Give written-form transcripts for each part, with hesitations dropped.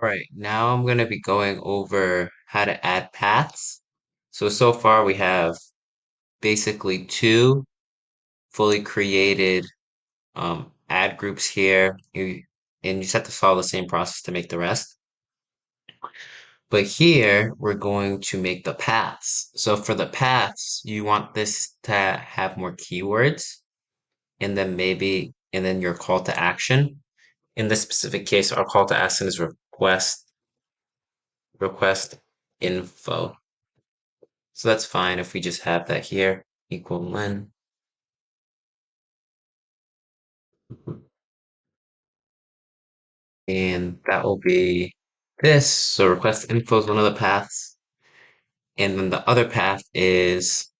All right, now I'm going to be going over how to add paths. So far we have basically two fully created ad groups here. And you just have to follow the same process to make the rest. But here we're going to make the paths. So for the paths, you want this to have more keywords and then your call to action. In this specific case, our call to action is request info. So that's fine if we just have that here, equal len. And that will be this. So request info is one of the paths. And then the other path is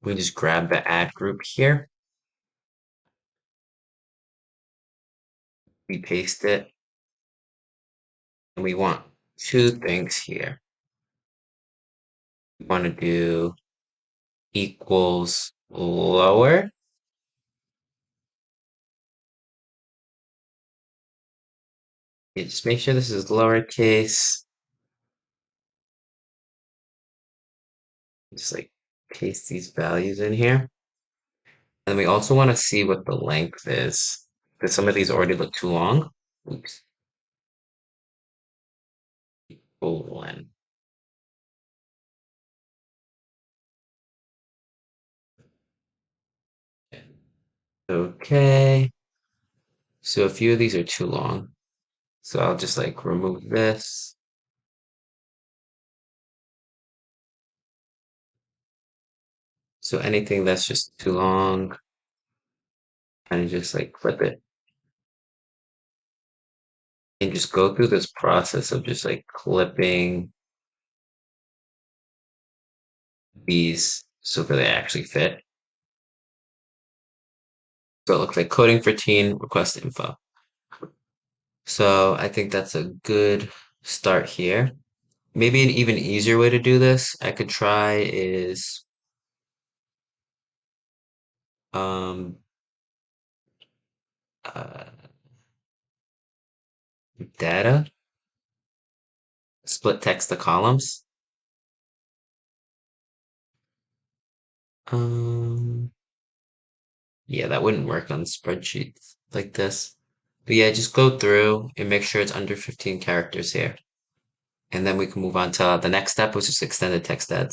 we just grab the ad group here. We paste it. And we want two things here. We want to do equals lower. Just make sure this is lowercase. Just like paste these values in here. And we also want to see what the length is, because some of these already look too long. Oops. Colon. Okay. So a few of these are too long. So I'll just like remove this. So anything that's just too long, and just like clip it and just go through this process of just like clipping these so that they actually fit. So it looks like coding for teen request info. So I think that's a good start here. Maybe an even easier way to do this I could try is um uh, data, split text to columns. Um, yeah, that wouldn't work on spreadsheets like this. But yeah, just go through and make sure it's under 15 characters here. And then we can move on to the next step, which is extended text ads.